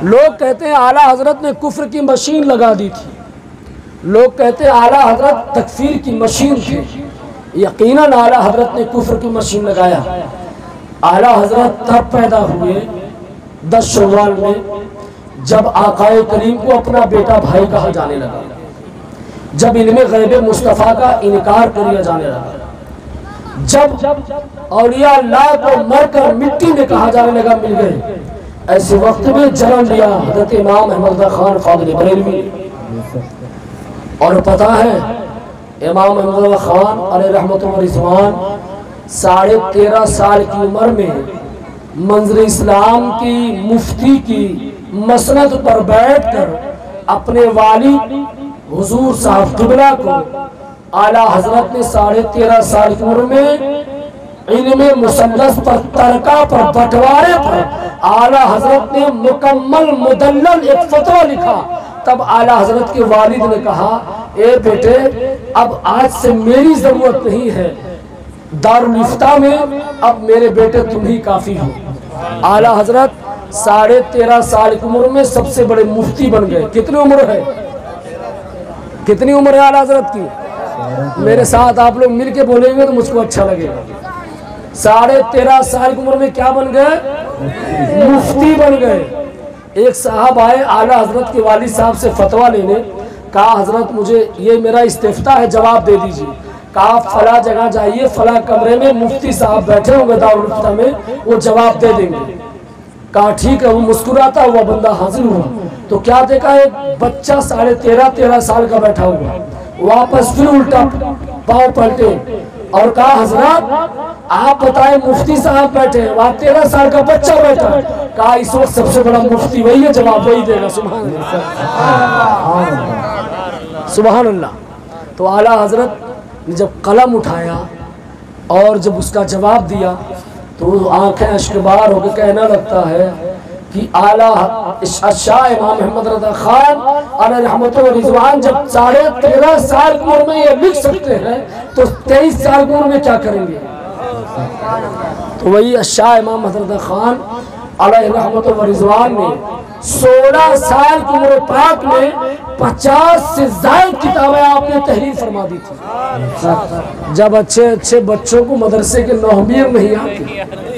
لوگ کہتے ہیں اعلیٰ حضرت نے کفر کی مشین لگا دی تھی، لوگ کہتے ہیں اعلیٰ حضرت تکفیر کی مشین تھی۔ یقیناً اعلیٰ حضرت نے کفر کی مشین لگایا۔ اعلیٰ حضرت تب پیدا ہوئے 10 شوال میں جب آقا کریم کو اپنا بیٹا بھائی کہا جانے لگا، جب علم غیب مصطفیٰ کا انکار کیا جانے لگا، جب اولیاء اللہ کو مر کر مٹی میں کہا جانے لگا مل گئے، ایسے وقت میں جنم لیا حضرت امام احمد رضا خان فاضل بریلوی۔ اور پتہ ہے امام احمد رضا خان علیہ رحمت و رضوان 13.5 سال کی عمر میں منظر اسلام کی مفتی کی مسند پر بیٹھ کر اپنے والد حضور صاحب قبلہ کو اعلیٰ حضرت نے 13.5 سال کی عمر میں علم مثلث پر ترکہ پر بٹوارے پر اعلیٰ حضرت نے مکمل مدلل ایک فتویٰ لکھا۔ تب اعلیٰ حضرت کے والد نے کہا اے بیٹے اب آج سے میری ضرورت نہیں ہے، دارالافتاء میں اب میرے بیٹے تم ہی کافی ہو۔ اعلیٰ حضرت 13.5 سال کی عمر میں سب سے بڑے مفتی بن گئے۔ کتنی عمر ہے؟ کتنی عمر ہے اعلیٰ حضرت کی؟ میرے ساتھ آپ لوگ مل کے بولیں گے تو مجھ کو اچھا لگے گا۔ 13.5 سال کی عمر میں کیا بن گئے؟ مفتی بن گئے۔ ایک صاحب آئے اعلیٰ حضرت کے والد صاحب سے فتویٰ لینے، کہا حضرت مجھے یہ میرا استفتاء ہے، جواب دے دیجیے۔ کہا فلاں جگہ جائیے، فلاں کمرے میں مفتی صاحب بیٹھے ہوں گے دارالافتاء میں، وہ جواب دے دیں گے۔ کہا ٹھیک ہے۔ وہ مسکراتا ہوا بندہ حاضر ہوا تو کیا دیکھا، ایک بچہ 13.5 سال کا بیٹھا ہوا، واپس پھر الٹا پاؤں پلٹے اور کہا حضرات آپ بتائیں مفتی صاحب بیٹھے ہیں، وہاں 13 سال کا بچہ بیٹھا ہے۔ کہا اس وقت سب سے بڑا مفتی وہی ہے، جواب وہی دے گا۔ سبحان اللہ، سبحان اللہ۔ تو اعلیٰ حضرت نے جب قلم اٹھایا اور جب اس کا جواب دیا تو آنکھیں اشکبار ہو کے کہنا لگتا ہے کہ اعلیٰ شاہ امام احمد رضا خان علیہ رحمت و رضوان جب 13.5 سال کی عمر میں یہ لکھ سکتے ہیں تو 23 سال کی عمر میں کیا کریں گے؟ تو وہی شاہ امام احمد رضا خان علیہ رحمت و رضوان نے 16 سال کی عمر پاک میں 50 سے زائد کتابیں آپ نے تحریر فرما دی تھی۔ جب اچھے بچوں کو مدرسے کے نحویات نہیں آتے،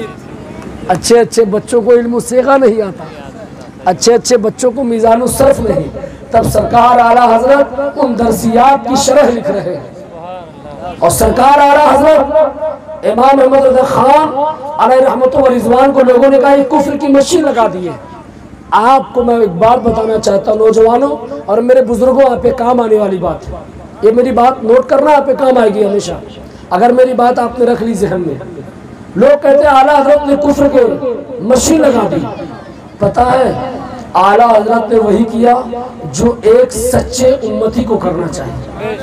اچھے بچوں کو علم الصیغہ نہیں آتا، اچھے بچوں کو میزان الصرف نہیں، تب سرکار اعلیٰ حضرت ان درسیات کی شرح لکھ رہے ہیں۔ اور سرکار اعلیٰ حضرت امام احمد رضا خان علیہ رحمت و رضوان کو لوگوں نے کہا یہ کفر کی مشین لگا دی ہے۔ آپ کو میں ایک بات بتانا چاہتا ہوں نوجوانوں اور میرے بزرگوں، آپ پہ کام آنے والی بات ہے، یہ میری بات نوٹ کرنا، آپ پہ کام آئے گی ہمیشہ اگر میری بات آپ نے رکھ لی ذہن میں۔ لوگ کہتے ہیں اعلیٰ حضرت نے کفر کے مشین لگا دی، پتہ ہے اعلیٰ حضرت نے وہی کیا جو ایک سچے امتی کو کرنا چاہیے۔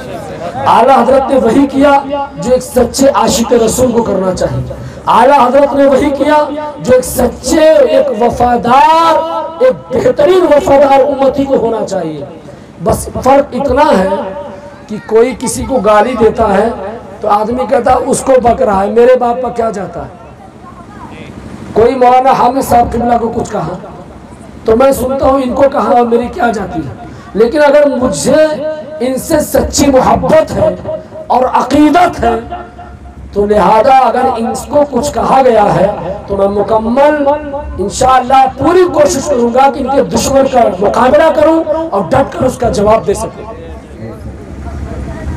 اعلیٰ حضرت نے وہی کیا جو ایک سچے عاشق رسول کو کرنا چاہیے۔ اعلیٰ حضرت نے وہی کیا جو ایک سچے، ایک وفادار، ایک بہترین وفادار امتی کو ہونا چاہیے۔ بس فرق اتنا ہے کہ کوئی کسی کو گالی دیتا ہے تو آدمی کہتا ہے اس کو بک رہا ہے، میرے باپ پر کیا جاتا ہے۔ کوئی مولانا حامد صاحب قبلہ کو کچھ کہا تو میں سنتا ہوں ان کو کہا اور میری کیا جاتی ہے، لیکن اگر مجھے ان سے سچی محبت ہے اور عقیدت ہے تو لہذا اگر ان کو کچھ کہا گیا ہے تو میں مکمل انشاءاللہ پوری کوشش کروں گا کہ ان کے دشمن کا مقابلہ کروں اور ڈٹ کر اس کا جواب دے سکوں۔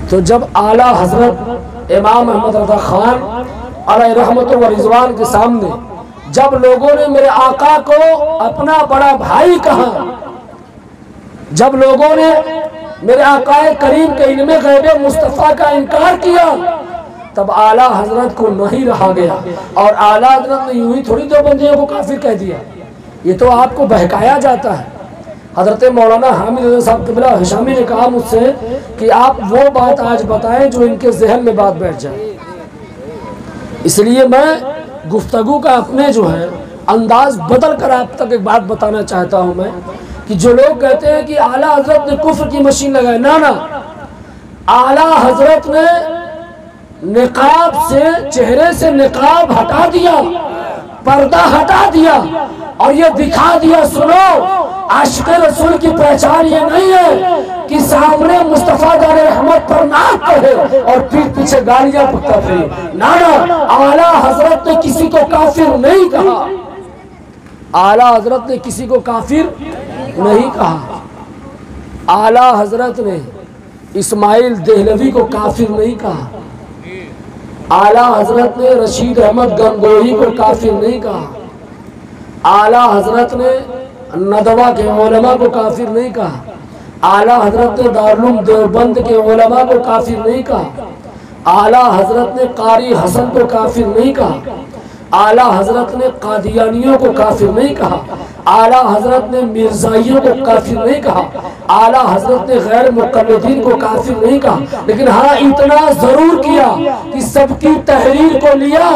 تو جب اعلیٰ حضرت امام احمد رضا خان علیہ رحمت و رضوان کے سامنے جب لوگوں نے میرے آقا کو اپنا بڑا بھائی کہا، جب لوگوں نے میرے آقا کریم کے علم غیب مصطفیٰ کا انکار کیا، تب اعلیٰ حضرت کو نہیں رہا گیا اور اعلیٰ حضرت نے یوں ہی تھوڑی دو بندیوں کو کافر کہہ دیا، یہ تو آپ کو بہکایا جاتا ہے۔ حضرت مولانا حامد رضا صاحب قبلہ ہشامی نے کہا مجھ سے کہ آپ وہ بات آج بتائیں جو ان کے ذہن میں بات بیٹھ جائے، اس لیے میں گفتگو کا اپنے جو ہے انداز بدل کر آپ تک ایک بات بتانا چاہتا ہوں میں کہ جو لوگ کہتے ہیں کہ اعلیٰ حضرت نے کفر کی مشین لگائی، نہ اعلیٰ حضرت نے نقاب سے، چہرے سے نقاب ہٹا دیا، پردہ ہٹا دیا اور یہ دکھا دیا سنو عاشق رسول کی پہچان یہ نہیں ہے کہ سامنے مصطفیٰ جان رحمت پر نعت کہے اور پیٹھ پیچھے گالیاں پکتا پھرے۔ نانا، اعلیٰ حضرت نے کسی کو کافر نہیں کہا، اعلیٰ حضرت نے کسی کو کافر نہیں کہا۔ اعلیٰ حضرت نے اسماعیل دہلوی کو کافر نہیں کہا، اعلیٰ حضرت نے رشید احمد گنگوہی کو کافر نہیں کہا، اعلیٰ حضرت نے ندوہ کے علماء کو کافر نہیں کہا، اعلیٰ حضرت نے دارالعلوم دیوبند کے علماء کو کافر نہیں کہا، اعلیٰ حضرت نے قاری حسن کو کافر نہیں کہا، اعلیٰ حضرت نے قادیانیوں کو کافر نہیں کہا، اعلیٰ حضرت نے مرزائیوں کو کافر نہیں کہا، اعلیٰ حضرت نے غیر مقلدین کو کافر نہیں کہا، لیکن ہاں اتنا ضرور کیا کہ سب کی تحریر کو لیا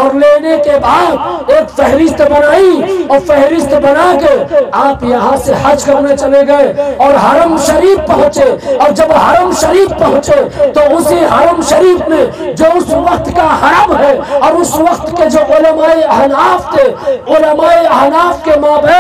اور لینے کے بعد ایک فہرست بنائی اور فہرست بنا کے آپ یہاں سے حج کرنے چلے گئے اور حرم شریف پہنچے، اور جب حرم شریف پہنچے تو اسی حرم شریف میں جو اس وقت کا حرم ہے اور اس وقت کے جو علماء احناف تھے، علماء احناف کے مابین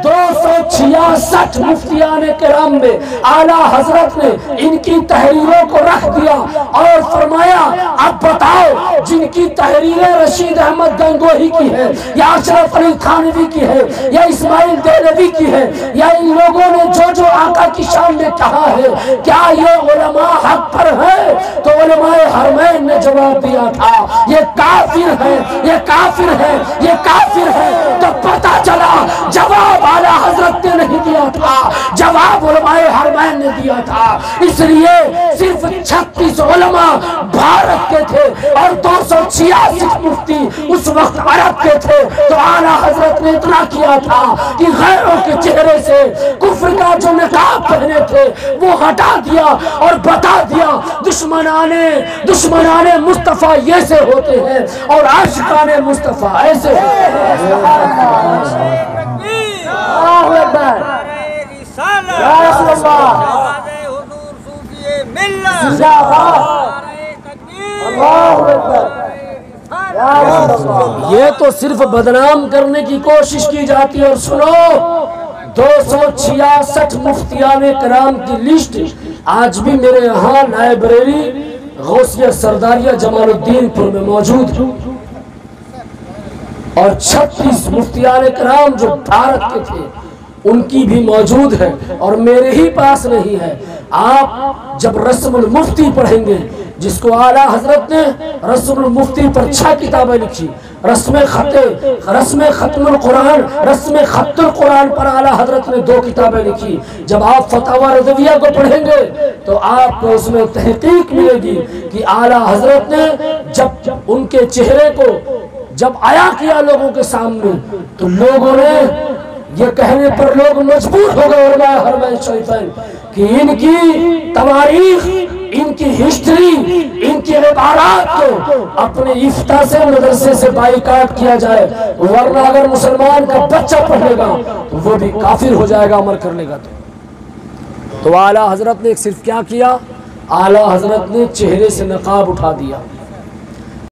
266 مفتیان کرام میں اعلیٰ حضرت نے ان کی تحریروں کو رکھ دیا اور فرمایا اب بتاؤ جن کی تحریریں رشید احمد گنگوہی کی ہے یا اشرف علی تھانوی کی ہے یا اسماعیل دہلوی کی ہے یا ان لوگوں نے جو آقا کی شان میں کہا ہے، کیا یہ علماء حق پر ہے؟ تو علماء حرمین نے جواب دیا تھا یہ کافر ہے، یہ کافر ہے، یہ کافر ہے۔ تو پتہ چلا جواب اعلیٰ حضرت نے نہیں دیا تھا، جواب علماء حرمین نے دیا تھا۔ اس لیے صرف 36 علماء بھارت کے تھے اور 266 مفتی اس وقت عرب کے تھے، تو اعلیٰ حضرت نے اتنا کیا تھا کہ غیروں کے چہرے سے کفر کا جو نقاب پہنے تھے وہ ہٹا دیا اور بتا دیا دشمنان مصطفیٰ یہ سے ہوتے ہیں اور عاشقان مصطفیٰ ایسے ہوتے ہیں۔ اللہ اکبر، یا رسول اللہ، زندہ باد، اللہ اکبر، یا رسول اللہ۔ یہ تو صرف بدنام کرنے کی کوشش کی جاتی ہے، اور سنو 266 مفتیان کرام کی لسٹ آج بھی میرے یہاں لائبریری غوثیہ سرداریہ جمال الدین پور میں موجود ہے، اور 36 مفتیان کرام جو بھارت کے تھے ان کی بھی موجود ہے، اور میرے ہی پاس نہیں ہے۔ آپ جب رسم المفتی پڑھیں گے، جس کو اعلیٰ حضرت نے رسم المفتی پر 6 کتابیں لکھی، رسم ختم القرآن، رسم خط القرآن پر اعلیٰ حضرت نے 2 کتابیں لکھی۔ جب آپ فتاوی رضویہ کو پڑھیں گے تو آپ کو اس میں تحقیق ملے گی کہ اعلیٰ حضرت نے جب ان کے چہرے کو جب عیاں کیا لوگوں کے سامنے تو لوگوں نے یہ کہنے پر لوگ مجبور ہو گئے علماء حرمین شریفین کہ ان کی تواریخ، ان کی ہسٹری، ان کی عبارات کو اپنے افتاء سے مدرسے سے بائیکاٹ کیا جائے، ورنہ اگر مسلمان کا بچہ پڑھے گا تو وہ بھی کافر ہو جائے گا عمل کرنے گا۔ تو اعلیٰ حضرت نے صرف کیا کیا؟ اعلیٰ حضرت نے چہرے سے نقاب اٹھا دیا۔